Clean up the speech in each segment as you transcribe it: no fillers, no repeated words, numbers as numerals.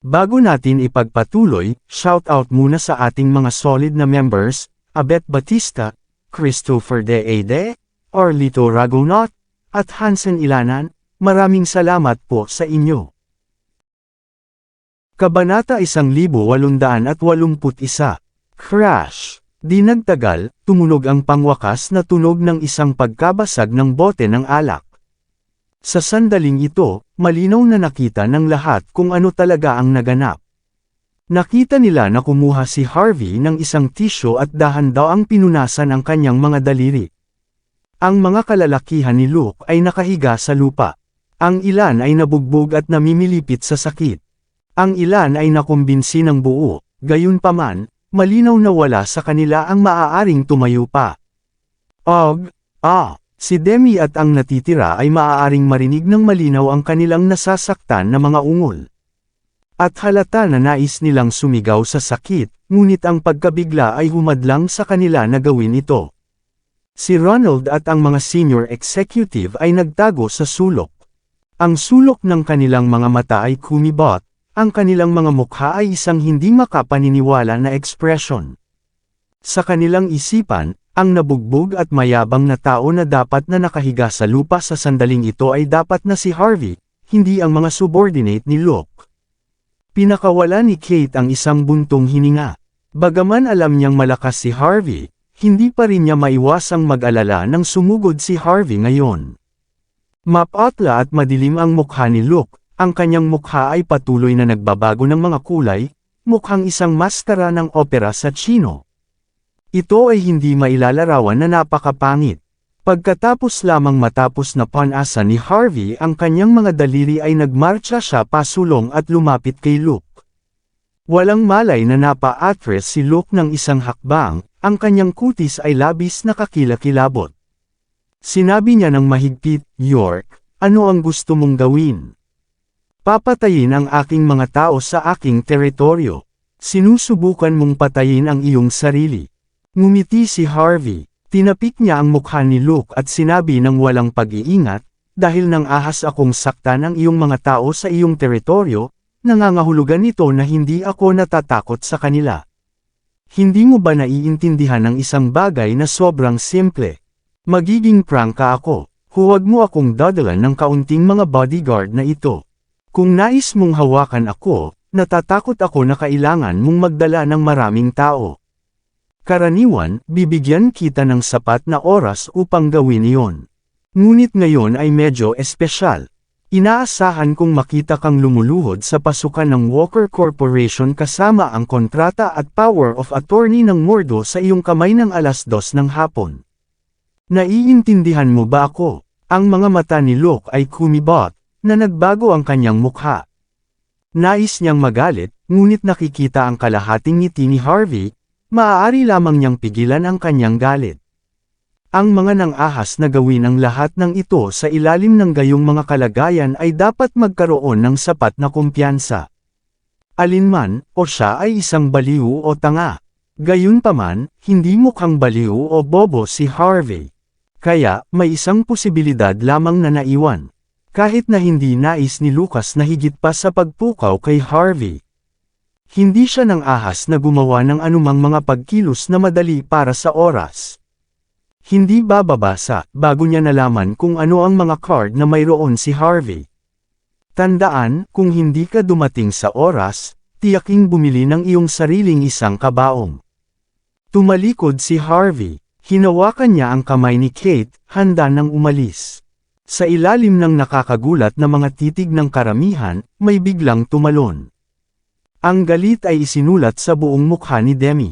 Bago natin ipagpatuloy, shoutout muna sa ating mga solid na members, Abet Batista, Christopher De Ede, Orlito Ragunot, at Hansen Ilanan. Maraming salamat po sa inyo. Kabanata 1881. Crash. Di nagtagal, tumunog ang pangwakas na tunog ng isang pagkabasag ng bote ng alak. Sa sandaling ito, malinaw na nakita ng lahat kung ano talaga ang naganap. Nakita nila na kumuha si Harvey ng isang tisyo at dahan daw ang pinunasan ang kanyang mga daliri. Ang mga kalalakihan ni Luke ay nakahiga sa lupa. Ang ilan ay nabugbog at namimilipit sa sakit. Ang ilan ay nakumbinsi ng buo, gayunpaman, malinaw na wala sa kanila ang maaaring tumayo pa. Si Demi at ang natitira ay maaaring marinig ng malinaw ang kanilang nasasaktan na mga ungol. At halata na nais nilang sumigaw sa sakit, ngunit ang pagkabigla ay humadlang sa kanila na gawin ito. Si Ronald at ang mga senior executive ay nagtago sa sulok. Ang sulok ng kanilang mga mata ay kumibot, ang kanilang mga mukha ay isang hindi makapaniniwala na ekspresyon. Sa kanilang isipan, ang nabugbog at mayabang na tao na dapat na nakahiga sa lupa sa sandaling ito ay dapat na si Harvey, hindi ang mga subordinate ni Luke. Pinakawala ni Kate ang isang buntong hininga. Bagaman alam niyang malakas si Harvey, hindi pa rin niya maiwasang mag-alala nang sumugod si Harvey ngayon. Mapatla at madilim ang mukha ni Luke, ang kanyang mukha ay patuloy na nagbabago ng mga kulay, mukhang isang maskara ng opera sa Chino. Ito ay hindi mailalarawan na napakapangit. Pagkatapos lamang matapos na panasa ni Harvey ang kanyang mga daliri ay nagmarcha siya pasulong at lumapit kay Luke. Walang malay na napa-atras si Luke ng isang hakbang, ang kanyang kutis ay labis na kakilakilabot. Sinabi niya ng mahigpit, "York, ano ang gusto mong gawin?" "Papatayin ang aking mga tao sa aking teritoryo. Sinusubukan mong patayin ang iyong sarili." Ngumiti si Harvey. Tinapik niya ang mukha ni Luke at sinabi ng walang pag-iingat, "Dahil nang ahas akong saktan ang iyong mga tao sa iyong teritoryo, nangangahulugan nito na hindi ako natatakot sa kanila. Hindi mo ba naiintindihan ang isang bagay na sobrang simple? Magiging prangka ako, huwag mo akong dadalan ng kaunting mga bodyguard na ito. Kung nais mong hawakan ako, natatakot ako na kailangan mong magdala ng maraming tao. Karaniwan, bibigyan kita ng sapat na oras upang gawin iyon. Ngunit ngayon ay medyo espesyal. Inaasahan kong makita kang lumuluhod sa pasukan ng Walker Corporation kasama ang kontrata at power of attorney ng Mordo sa iyong kamay ng 2:00 ng hapon. Naiintindihan mo ba ako?" Ang mga mata ni Luke ay kumibot, na nagbago ang kanyang mukha. Nais niyang magalit, ngunit nakikita ang kalahating ngiti ni Harvey, maaari lamang niyang pigilan ang kanyang galit. Ang mga nang-ahas na gawin ang lahat ng ito sa ilalim ng gayong mga kalagayan ay dapat magkaroon ng sapat na kumpiyansa. Alinman, o siya ay isang baliw o tanga. Gayunpaman, hindi mukhang baliw o bobo si Harvey. Kaya, may isang posibilidad lamang na naiwan. Kahit na hindi nais ni Lucas na higit pa sa pagpukaw kay Harvey. Hindi siya nang ahas na gumawa ng anumang mga pagkilos na madali para sa oras. Hindi bababasa, bago niya nalaman kung ano ang mga card na mayroon si Harvey. Tandaan, kung hindi ka dumating sa oras, tiyaking bumili ng iyong sariling isang kabaong. Tumalikod si Harvey. Hinawakan niya ang kamay ni Kate, handa nang umalis. Sa ilalim ng nakakagulat na mga titig ng karamihan, may biglang tumalon. Ang galit ay isinulat sa buong mukha ni Demi.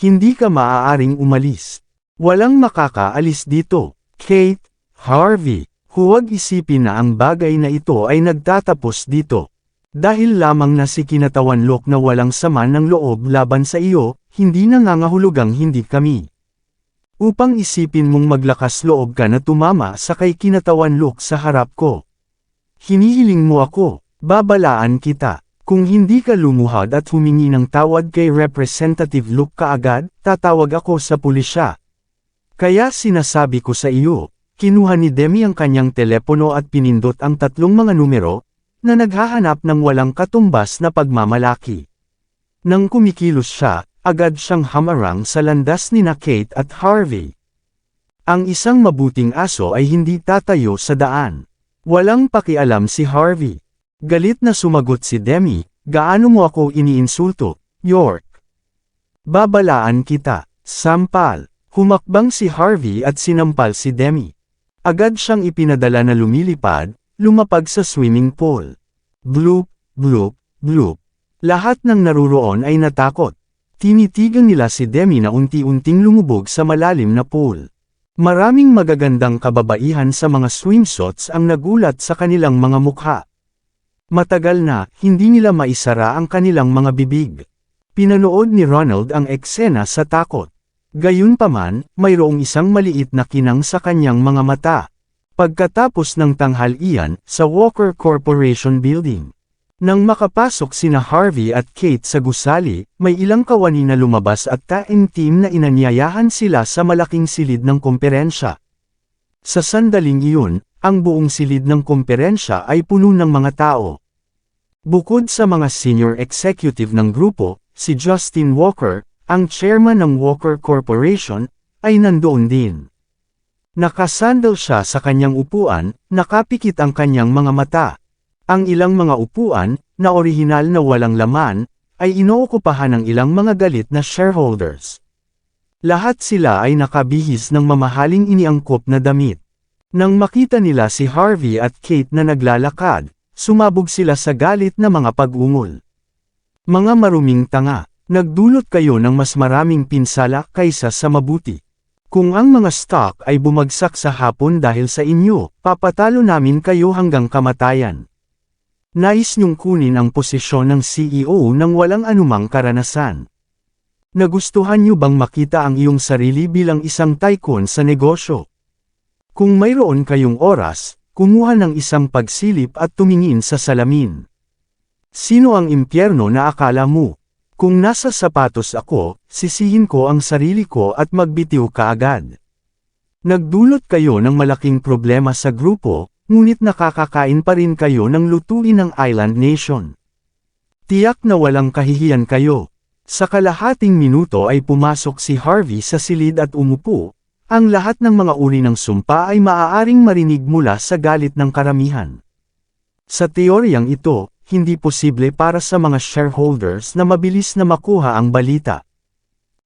"Hindi ka maaaring umalis. Walang makakaalis dito. Kate, Harvey, huwag isipin na ang bagay na ito ay nagtatapos dito. Dahil lamang na si Kinatawan Luke na walang sama ng loob laban sa iyo, hindi nangangahulugang hindi kami. Upang isipin mong maglakas loob ka na tumama sa kay Kinatawan Luke sa harap ko. Hinihiling mo ako, babalaan kita. Kung hindi ka lumuhad at humingi ng tawad kay Representative Luke kaagad, tatawag ako sa pulisya. Kaya sinasabi ko sa iyo." Kinuha ni Demi ang kanyang telepono at pinindot ang 3 mga numero, na naghahanap ng walang katumbas na pagmamalaki. Nang kumikilos siya, agad siyang hamarang sa landas ni Kate at Harvey. Ang isang mabuting aso ay hindi tatayo sa daan. Walang pakialam si Harvey. Galit na sumagot si Demi, "Gaano mo ako iniinsulto, York? Babalaan kita." Sampal. Humakbang si Harvey at sinampal si Demi. Agad siyang ipinadala na lumilipad, lumapag sa swimming pool. Bloop, bloop, bloop. Lahat ng naruroon ay natakot. Tinitigan nila si Demi na unti-unting lumubog sa malalim na pool. Maraming magagandang kababaihan sa mga swimsuits ang nagulat sa kanilang mga mukha. Matagal na, hindi nila maisara ang kanilang mga bibig. Pinanood ni Ronald ang eksena sa takot. Gayunpaman, mayroong isang maliit na kinang sa kanyang mga mata. Pagkatapos ng tanghalian, sa Walker Corporation Building. Nang makapasok sina Harvey at Kate sa gusali, may ilang kawani na lumabas at taimtim na inanyayahan sila sa malaking silid ng komperensya. Sa sandaling iyon, ang buong silid ng komperensya ay puno ng mga tao. Bukod sa mga senior executive ng grupo, si Justin Walker, ang chairman ng Walker Corporation, ay nandoon din. Nakasandal siya sa kanyang upuan, nakapikit ang kanyang mga mata. Ang ilang mga upuan, na orihinal na walang laman, ay inookupahan ng ilang mga galit na shareholders. Lahat sila ay nakabihis ng mamahaling iniangkop na damit. Nang makita nila si Harvey at Kate na naglalakad, sumabog sila sa galit na mga pag-ungol. "Mga maruming tanga, nagdulot kayo ng mas maraming pinsala kaysa sa mabuti. Kung ang mga stock ay bumagsak sa hapon dahil sa inyo, papatalo namin kayo hanggang kamatayan. Nais niyong kunin ang posisyon ng CEO nang walang anumang karanasan. Nagustuhan niyo bang makita ang iyong sarili bilang isang tycoon sa negosyo? Kung mayroon kayong oras, kumuha ng isang pagsilip at tumingin sa salamin. Sino ang impyerno na akala mo? Kung nasa sapatos ako, sisihin ko ang sarili ko at magbitiw kaagad. Nagdulot kayo ng malaking problema sa grupo, ngunit nakakakain pa rin kayo ng lutuin ng Island Nation. Tiyak na walang kahihiyan kayo." Sa kalahating minuto ay pumasok si Harvey sa silid at umupo. Ang lahat ng mga uri ng sumpa ay maaaring marinig mula sa galit ng karamihan. Sa teoryang ito, hindi posible para sa mga shareholders na mabilis na makuha ang balita.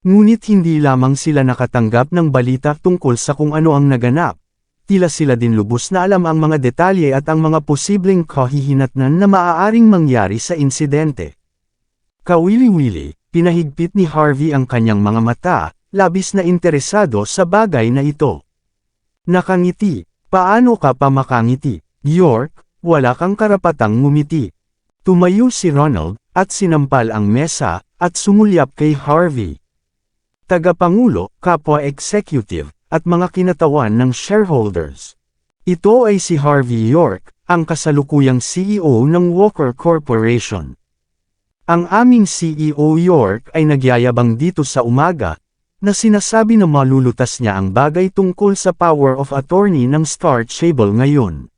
Ngunit hindi lamang sila nakatanggap ng balita tungkol sa kung ano ang naganap. Tila sila din lubos na alam ang mga detalye at ang mga posibleng kahihinatnan na maaaring mangyari sa insidente. Kawili-wili, pinahigpit ni Harvey ang kanyang mga mata, labis na interesado sa bagay na ito. Nakangiti. "Paano ka pa makangiti, York? Wala kang karapatang ngumiti." Tumayo si Ronald, at sinampal ang mesa, at sumulyap kay Harvey. Tagapangulo, kapwa executive, at mga kinatawan ng shareholders. Ito ay si Harvey York, ang kasalukuyang CEO ng Walker Corporation. Ang aming CEO York ay nagyayabang dito sa umaga, na sinasabi na malulutas niya ang bagay tungkol sa power of attorney ng Star Stable ngayon.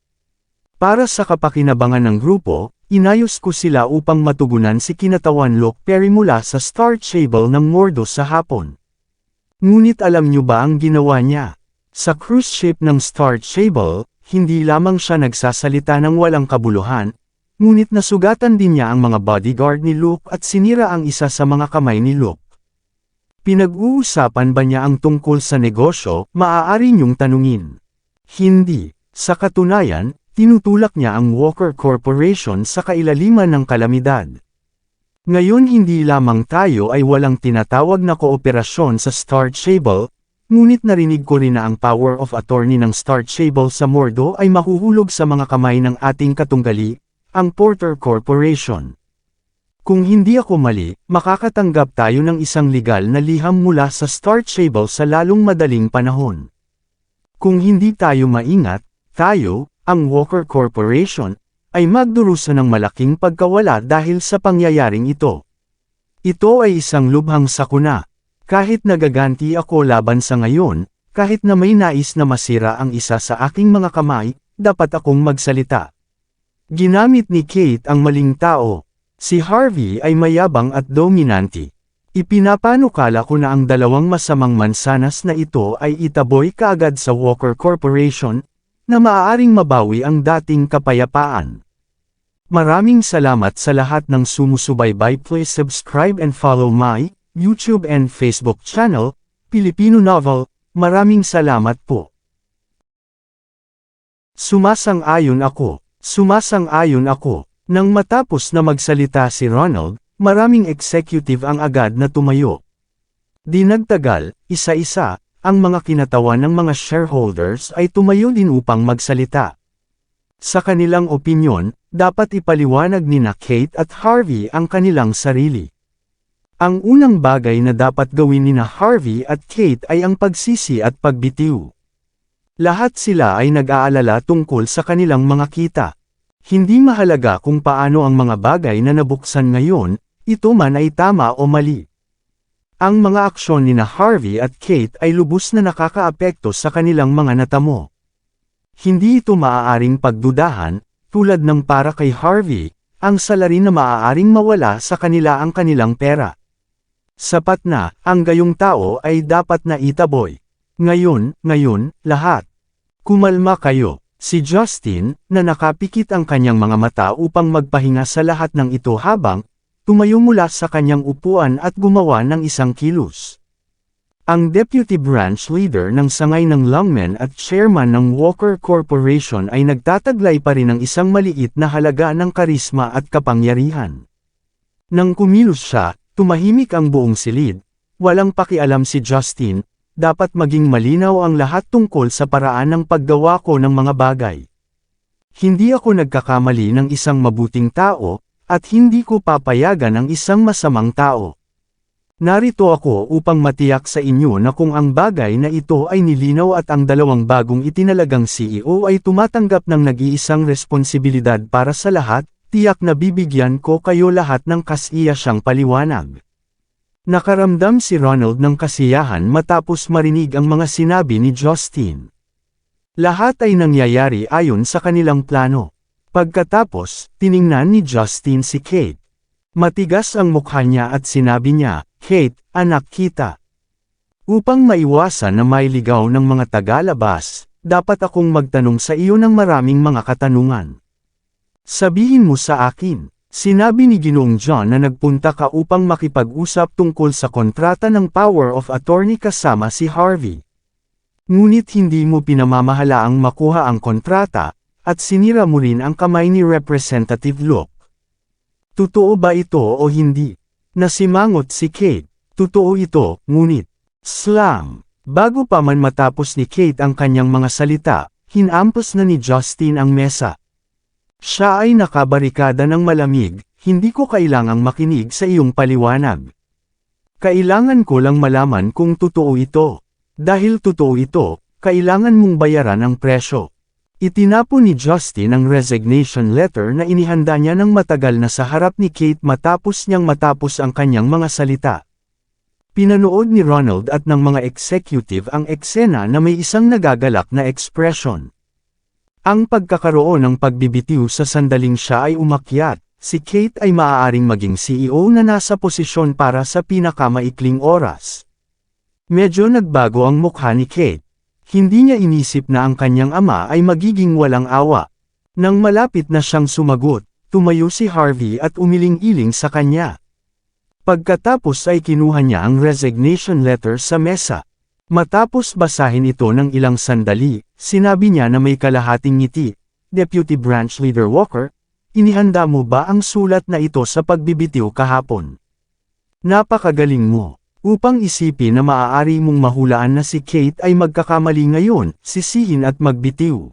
Para sa kapakinabangan ng grupo, inayos ko sila upang matugunan si Kinatawan Luke Perry mula sa Star Stable ng Mordo sa hapon. Ngunit alam niyo ba ang ginawa niya? Sa cruise ship ng Star Stable, hindi lamang siya nagsasalita ng walang kabuluhan, ngunit nasugatan din niya ang mga bodyguard ni Luke at sinira ang isa sa mga kamay ni Luke. Pinag-uusapan ba niya ang tungkol sa negosyo, maaari niyong tanungin. Hindi. Sa katunayan, tinutulak niya ang Walker Corporation sa kailaliman ng kalamidad. Ngayon hindi lamang tayo ay walang tinatawag na kooperasyon sa Star Stable, ngunit narinig ko rin na ang power of attorney ng Star Stable sa Mordo ay mahuhulog sa mga kamay ng ating katunggali, ang Porter Corporation. Kung hindi ako mali, makakatanggap tayo ng isang legal na liham mula sa Star Stable sa lalong madaling panahon. Kung hindi tayo maingat, tayo, ang Walker Corporation, ay magdurusa ng malaking pagkawala dahil sa pangyayaring ito. Ito ay isang lubhang sakuna. Kahit nagaganti ako laban sa ngayon, kahit na may nais na masira ang isa sa aking mga kamay, dapat akong magsalita. Ginamit ni Kate ang maling tao. Si Harvey ay mayabang at dominante. Ipinapanukala ko na ang dalawang masamang mansanas na ito ay itaboy kaagad sa Walker Corporation, na maaaring mabawi ang dating kapayapaan. Maraming salamat sa lahat ng sumusubaybay. Please subscribe and follow my YouTube and Facebook channel, Filipino Novel. Maraming salamat po. Sumasang-ayon ako. Sumasang-ayon ako. Nang matapos na magsalita si Ronald, maraming executive ang agad na tumayo. Di nagtagal, isa-isa, ang mga kinatawan ng mga shareholders ay tumayo din upang magsalita. Sa kanilang opinyon, dapat ipaliwanag nina Kate at Harvey ang kanilang sarili. Ang unang bagay na dapat gawin nina Harvey at Kate ay ang pagsisi at pagbitiw. Lahat sila ay nag-aalala tungkol sa kanilang mga kita. Hindi mahalaga kung paano ang mga bagay na nabuksan ngayon, ito man ay tama o mali. Ang mga aksyon nina Harvey at Kate ay lubos na nakakaapekto sa kanilang mga natamo. Hindi ito maaaring pagdudahan, tulad ng para kay Harvey, ang salarin na maaaring mawala sa kanila ang kanilang pera. Sapat na, ang gayong tao ay dapat na itaboy. Ngayon, lahat. Kumalma kayo. Si Justin, na nakapikit ang kanyang mga mata upang magpahinga sa lahat ng ito habang, tumayo mula sa kanyang upuan at gumawa ng isang kilos. Ang deputy branch leader ng sangay ng Lungmen at chairman ng Walker Corporation ay nagtataglay pa rin ng isang maliit na halaga ng karisma at kapangyarihan. Nang kumilos siya, tumahimik ang buong silid. Walang pakialam si Justin. Dapat maging malinaw ang lahat tungkol sa paraan ng paggawa ko ng mga bagay. Hindi ako nagkakamali ng isang mabuting tao, at hindi ko papayagan ang isang masamang tao. Narito ako upang matiyak sa inyo na kung ang bagay na ito ay nilinaw at ang dalawang bagong itinalagang CEO ay tumatanggap ng nag-iisang responsibilidad para sa lahat, tiyak na bibigyan ko kayo lahat ng kasiyasang paliwanag. Nakaramdam si Ronald ng kasiyahan matapos marinig ang mga sinabi ni Justin. Lahat ay nangyayari ayon sa kanilang plano. Pagkatapos, tiningnan ni Justin si Kate. Matigas ang mukha niya at sinabi niya, "Kate, anak kita. Upang maiwasan na may ligaw ng mga tagalabas, dapat akong magtanong sa iyo ng maraming mga katanungan. Sabihin mo sa akin." Sinabi ni Ginoong John na nagpunta ka upang makipag-usap tungkol sa kontrata ng power of attorney kasama si Harvey. Ngunit hindi mo pinamamahalaang makuha ang kontrata, at sinira mo rin ang kamay ni Representative Luke. Totoo ba ito o hindi? Nasimangot si Kate. Totoo ito, ngunit. Slam! Bago pa man matapos ni Kate ang kanyang mga salita, hinampos na ni Justin ang mesa. Siya ay nakabarikada ng malamig, hindi ko kailangang makinig sa iyong paliwanag. Kailangan ko lang malaman kung totoo ito. Dahil totoo ito, kailangan mong bayaran ang presyo. Itinapon ni Justin ang resignation letter na inihanda niya ng matagal na sa harap ni Kate matapos ang kanyang mga salita. Pinanood ni Ronald at ng mga executive ang eksena na may isang nagagalak na ekspresyon. Ang pagkakaroon ng pagbibitiw sa sandaling siya ay umakyat, si Kate ay maaaring maging CEO na nasa posisyon para sa pinakamaikling oras. Medyo nagbago ang mukha ni Kate. Hindi niya inisip na ang kanyang ama ay magiging walang awa. Nang malapit na siyang sumagot, tumayo si Harvey at umiling-iling sa kanya. Pagkatapos ay kinuha niya ang resignation letter sa mesa. Matapos basahin ito ng ilang sandali, sinabi niya na may kalahating ngiti, Deputy Branch Leader Walker, inihanda mo ba ang sulat na ito sa pagbibitiw kahapon? Napakagaling mo. Upang isipin na maaari mong mahulaan na si Kate ay magkakamali ngayon, sisihin at magbitiw.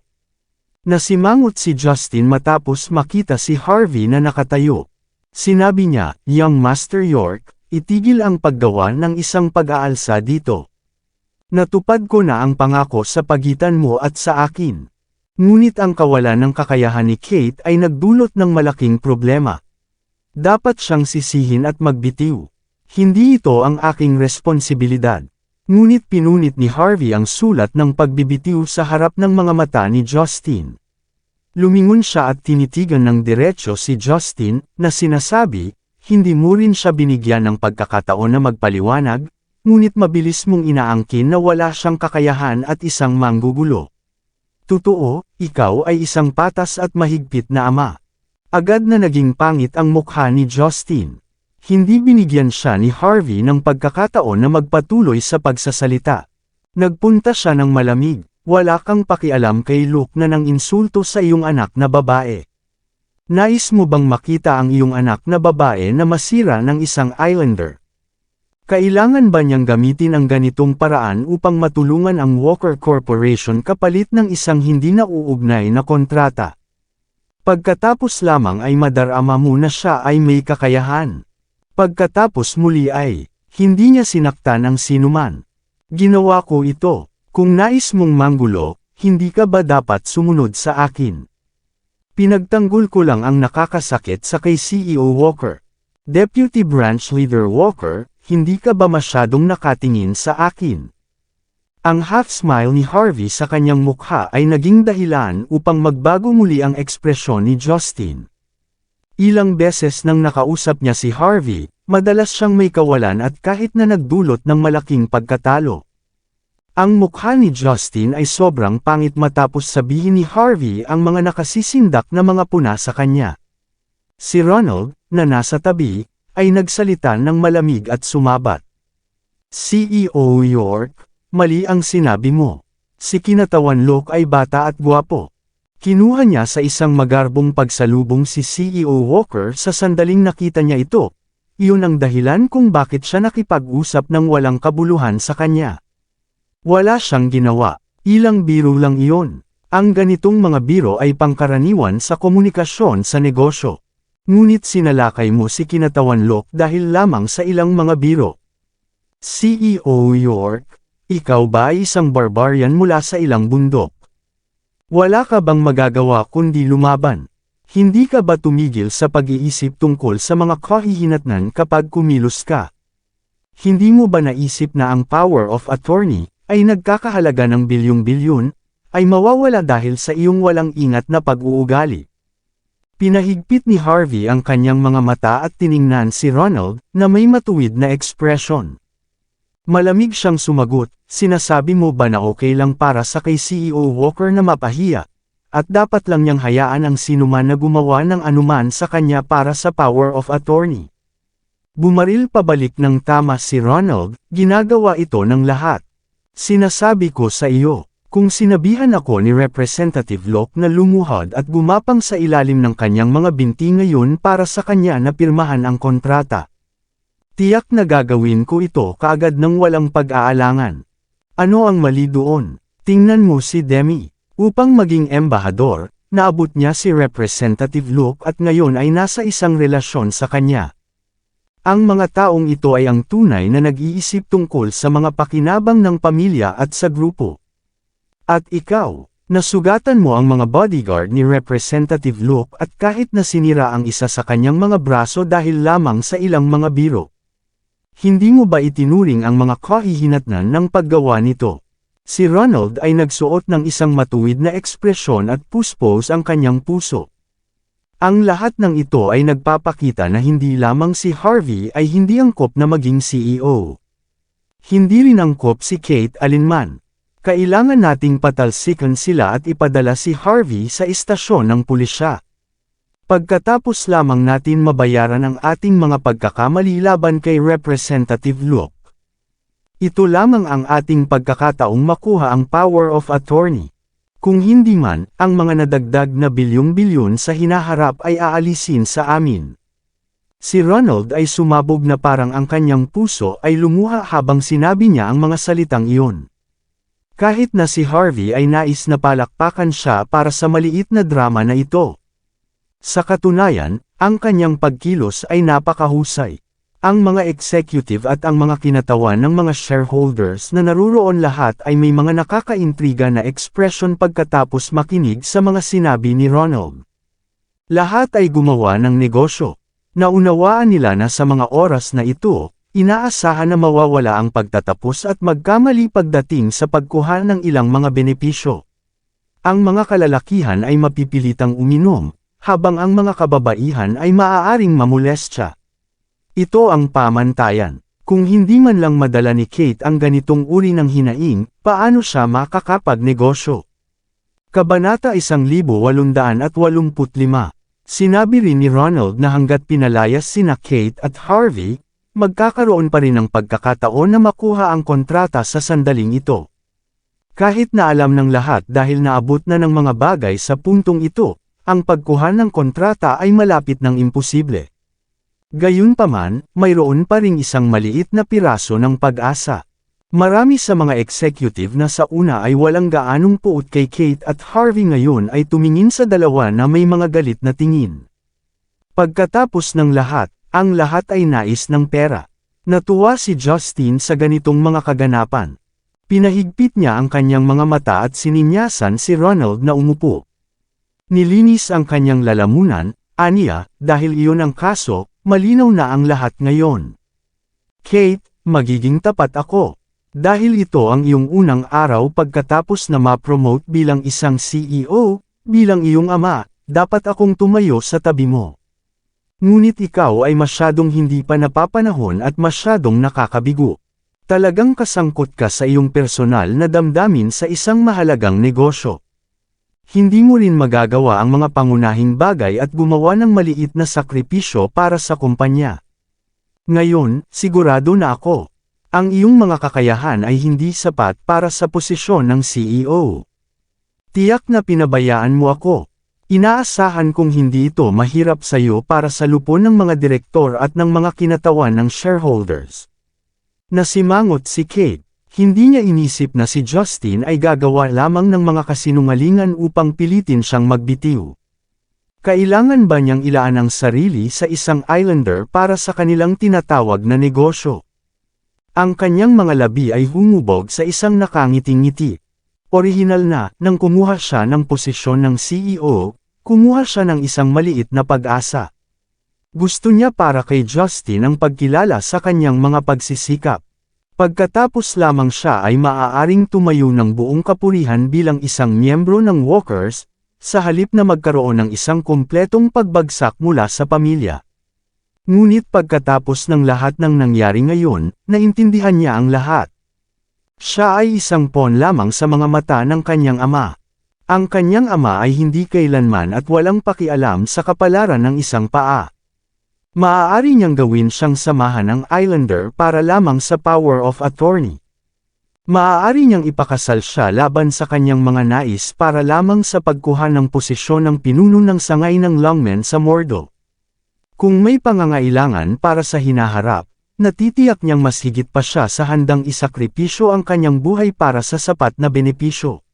Nasimangot si Justin matapos makita si Harvey na nakatayo. Sinabi niya, Young Master York, itigil ang paggawa ng isang pag-aalsa dito. Natupad ko na ang pangako sa pagitan mo at sa akin. Ngunit ang kawalan ng kakayahan ni Kate ay nagdulot ng malaking problema. Dapat siyang sisihin at magbitiw. Hindi ito ang aking responsibilidad. Ngunit pinunit ni Harvey ang sulat ng pagbibitiw sa harap ng mga mata ni Justin. Lumingon siya at tinitigan ng diretso si Justin, na sinasabi, hindi mo rin siya binigyan ng pagkakataon na magpaliwanag, ngunit mabilis mong inaangkin na wala siyang kakayahan at isang manggugulo. Totoo, ikaw ay isang patas at mahigpit na ama. Agad na naging pangit ang mukha ni Justin. Hindi binigyan siya ni Harvey ng pagkakataon na magpatuloy sa pagsasalita. Nagpunta siya ng malamig, wala kang pakialam kay Luke na nang insulto sa iyong anak na babae. Nais mo bang makita ang iyong anak na babae na masira ng isang Islander? Kailangan ba niyang gamitin ang ganitong paraan upang matulungan ang Walker Corporation kapalit ng isang hindi nauugnay na kontrata? Pagkatapos lamang ay madarama mo na siya ay may kakayahan. Pagkatapos muli ay, hindi niya sinaktan ang sinuman. Ginawa ko ito. Kung nais mong manggulo, hindi ka ba dapat sumunod sa akin? Pinagtanggol ko lang ang nakakasakit sa kay CEO Walker. Deputy Branch Leader Walker, hindi ka ba masyadong nakatingin sa akin? Ang half-smile ni Harvey sa kanyang mukha ay naging dahilan upang magbago muli ang ekspresyon ni Justin. Ilang beses nang nakausap niya si Harvey, madalas siyang may kawalan at kahit na nagdulot ng malaking pagkatalo. Ang mukha ni Justin ay sobrang pangit matapos sabihin ni Harvey ang mga nakasisindak na mga puna sa kanya. Si Ronald, na nasa tabi, ay nagsalita ng malamig at sumabat. CEO York, mali ang sinabi mo. Si Kinatawan Luke ay bata at gwapo. Kinuha niya sa isang magarbong pagsalubong si CEO Walker sa sandaling nakita niya ito. Iyon ang dahilan kung bakit siya nakipag-usap ng walang kabuluhan sa kanya. Wala siyang ginawa. Ilang biro lang iyon. Ang ganitong mga biro ay pangkaraniwan sa komunikasyon sa negosyo. Ngunit sinalakay mo si Kinatawan Luke dahil lamang sa ilang mga biro. CEO York, ikaw ba ay isang barbarian mula sa ilang bundok? Wala ka bang magagawa kundi lumaban? Hindi ka ba tumigil sa pag-iisip tungkol sa mga kahihinatnan kapag kumilos ka? Hindi mo ba naisip na ang power of attorney, ay nagkakahalaga ng bilyong-bilyon, ay mawawala dahil sa iyong walang ingat na pag-uugali? Pinahigpit ni Harvey ang kanyang mga mata at tiningnan si Ronald, na may matuwid na ekspresyon. Malamig siyang sumagot, sinasabi mo ba na okay lang para sa kay CEO Walker na mapahiya, at dapat lang niyang hayaan ang sinuman na gumawa ng anuman sa kanya para sa power of attorney? Bumaril pabalik ng tama si Ronald, ginagawa ito ng lahat. Sinasabi ko sa iyo, kung sinabihan ako ni Representative Locke na lumuhod at gumapang sa ilalim ng kanyang mga binti ngayon para sa kanya na pirmahan ang kontrata. Tiyak na gagawin ko ito kaagad ng walang pag-aalangan. Ano ang mali doon? Tingnan mo si Demi. Upang maging embahador, naabot niya si Representative Locke at ngayon ay nasa isang relasyon sa kanya. Ang mga taong ito ay ang tunay na nag-iisip tungkol sa mga pakinabang ng pamilya at sa grupo. At ikaw, nasugatan mo ang mga bodyguard ni Representative Locke at kahit na sinira ang isa sa kanyang mga braso dahil lamang sa ilang mga biro. Hindi mo ba itinuring ang mga kahihinatnan ng paggawa nito? Si Ronald ay nagsuot ng isang matuwid na ekspresyon at puspos ang kanyang puso. Ang lahat ng ito ay nagpapakita na hindi lamang si Harvey ay hindi angkop na maging CEO. Hindi rin angkop si Kate alinman. Kailangan nating patalsikan sila at ipadala si Harvey sa istasyon ng pulisya. Pagkatapos lamang natin mabayaran ang ating mga pagkakamali laban kay Representative Locke. Ito lamang ang ating pagkakataong makuha ang power of attorney. Kung hindi man, ang mga nadagdag na bilyong-bilyon sa hinaharap ay aalisin sa amin. Si Ronald ay sumabog na parang ang kanyang puso ay lumuha habang sinabi niya ang mga salitang iyon. Kahit na si Harvey ay nais na palakpakan siya para sa maliit na drama na ito. Sa katunayan, ang kanyang pagkilos ay napakahusay. Ang mga executive at ang mga kinatawan ng mga shareholders na naruroon lahat ay may mga nakakaintriga na ekspresyon pagkatapos makinig sa mga sinabi ni Ronald. Lahat ay gumawa ng negosyo. Naunawaan nila na sa mga oras na ito, inaasahan na mawawala ang pagtatapos at magkamali pagdating sa pagkuha ng ilang mga benepisyo. Ang mga kalalakihan ay mapipilitang uminom, habang ang mga kababaihan ay maaaring mamolestya. Ito ang pamantayan. Kung hindi man lang madala ni Kate ang ganitong uri ng hinaing, paano siya makakapagnegosyo? Kabanata 1885. Sinabi rin ni Ronald na hanggat pinalayas sina Kate at Harvey, magkakaroon pa rin ng pagkakataon na makuha ang kontrata sa sandaling ito. Kahit na alam ng lahat dahil naabot na ng mga bagay sa puntong ito, ang pagkuha ng kontrata ay malapit ng imposible. Gayunpaman, mayroon pa ring isang maliit na piraso ng pag-asa. Marami sa mga executive na sa una ay walang gaanong puot kay Kate at Harvey ngayon ay tumingin sa dalawa na may mga galit na tingin. Pagkatapos ng lahat, ang lahat ay nais ng pera. Natuwa si Justin sa ganitong mga kaganapan. Pinahigpit niya ang kanyang mga mata at sininyasan si Ronald na umupo. Nilinis ang kanyang lalamunan, aniya, dahil iyon ang kaso, malinaw na ang lahat ngayon. Kate, magiging tapat ako. Dahil ito ang iyong unang araw pagkatapos na ma-promote bilang isang CEO, bilang iyong ama, dapat akong tumayo sa tabi mo. Ngunit ikaw ay masyadong hindi pa napapanahon at masyadong nakakabigo. Talagang kasangkot ka sa iyong personal na damdamin sa isang mahalagang negosyo. Hindi mo rin magagawa ang mga pangunahing bagay at gumawa ng maliit na sakripisyo para sa kumpanya. Ngayon, sigurado na ako. Ang iyong mga kakayahan ay hindi sapat para sa posisyon ng CEO. Tiyak na pinabayaan mo ako. Inaasahan kong hindi ito mahirap sa iyo para sa lupon ng mga direktor at ng mga kinatawan ng shareholders. Nasimangot si Kate. Hindi niya inisip na si Justin ay gagawa lamang ng mga kasinungalingan upang pilitin siyang magbitiw. Kailangan ba niyang ilaan ang sarili sa isang islander para sa kanilang tinatawag na negosyo? Ang kanyang mga labi ay humubog sa isang nakangiting-ngiti. Orihinal na, nang kumuha siya ng posisyon ng CEO, kumuha siya ng isang maliit na pag-asa. Gusto niya para kay Justin ang pagkilala sa kanyang mga pagsisikap. Pagkatapos lamang siya ay maaaring tumayo ng buong kapurihan bilang isang miyembro ng Walkers, sa halip na magkaroon ng isang kumpletong pagbagsak mula sa pamilya. Ngunit pagkatapos ng lahat ng nangyari ngayon, naintindihan niya ang lahat. Siya ay isang pawn lamang sa mga mata ng kanyang ama. Ang kanyang ama ay hindi kailanman at walang pakialam sa kapalaran ng isang paa. Maaari niyang gawin siyang samahan ng islander para lamang sa power of attorney. Maaari niyang ipakasal siya laban sa kanyang mga nais para lamang sa pagkuha ng posisyon ng pinuno ng sangay ng longmen sa Mordo. Kung may pangangailangan para sa hinaharap, natitiyak niyang mas higit pa siya sa handang isakripisyo ang kanyang buhay para sa sapat na benepisyo.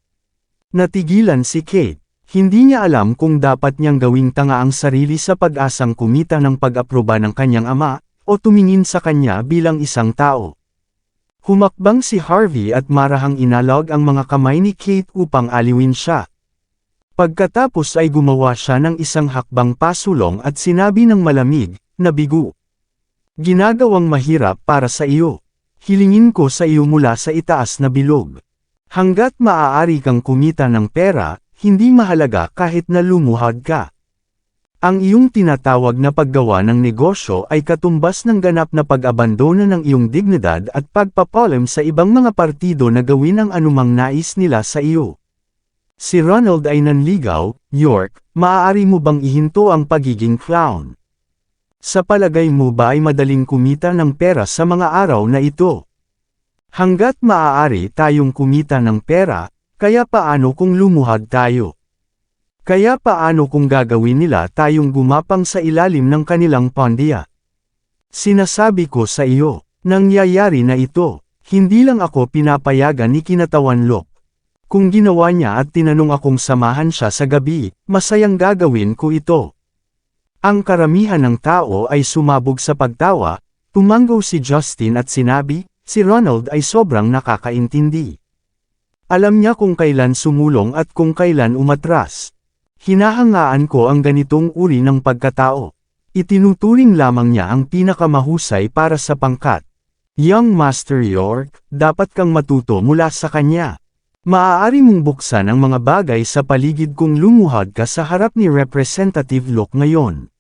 Natigilan si Kate. Hindi niya alam kung dapat niyang gawing tanga ang sarili sa pag-asang kumita ng pag-aproba ng kanyang ama, o tumingin sa kanya bilang isang tao. Humakbang si Harvey at marahang inalog ang mga kamay ni Kate upang aliwin siya. Pagkatapos ay gumawa siya ng isang hakbang pasulong at sinabi ng malamig, na bigo. Ginagawang mahirap para sa iyo. Hilingin ko sa iyo mula sa itaas na bilog. Hanggat maaari kang kumita ng pera, hindi mahalaga kahit na lumuhad ka. Ang iyong tinatawag na paggawa ng negosyo ay katumbas ng ganap na pag-abandona ng iyong dignidad at pagpapalem sa ibang mga partido na gawin ang anumang nais nila sa iyo. Si Ronald ay nanligaw, York, maaari mo bang ihinto ang pagiging clown? Sa palagay mo ba ay madaling kumita ng pera sa mga araw na ito? Hanggat maaari tayong kumita ng pera, kaya paano kung lumuhad tayo? Kaya paano kung gagawin nila tayong gumapang sa ilalim ng kanilang pondiya? Sinasabi ko sa iyo, nangyayari na ito. Hindi lang ako pinapayagan ni Kinatawan Lok. Kung ginawa niya at tinanong akong samahan siya sa gabi, masayang gagawin ko ito. Ang karamihan ng tao ay sumabog sa pagtawa, tumanggaw si Justin at sinabi, si Ronald ay sobrang nakakaintindi. Alam niya kung kailan sumulong at kung kailan umatras. Hinahangaan ko ang ganitong uri ng pagkatao. Itinuturing lamang niya ang pinakamahusay para sa pangkat. Young Master York, dapat kang matuto mula sa kanya. Maaari mong buksan ang mga bagay sa paligid kung lumuhad ka sa harap ni Representative Locke ngayon.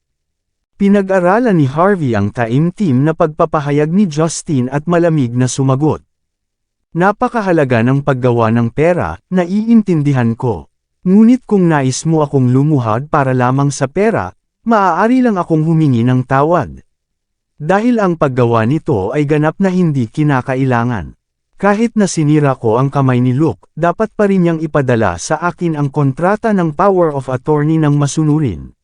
Pinag-aralan ni Harvey ang taimtim na pagpapahayag ni Justine at malamig na sumagot. Napakahalaga ng paggawa ng pera, naiintindihan ko. Ngunit kung nais mo akong lumuhad para lamang sa pera, maaari lang akong humingi ng tawad. Dahil ang paggawa nito ay ganap na hindi kinakailangan. Kahit na sinira ko ang kamay ni Luke, dapat pa rin niyang ipadala sa akin ang kontrata ng power of attorney ng masunurin.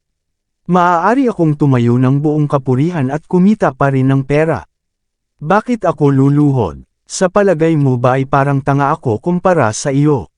Maaari akong tumayo ng buong kapurihan at kumita pa rin ng pera. Bakit ako luluhod? Sa palagay mo ba ay parang tanga ako kumpara sa iyo?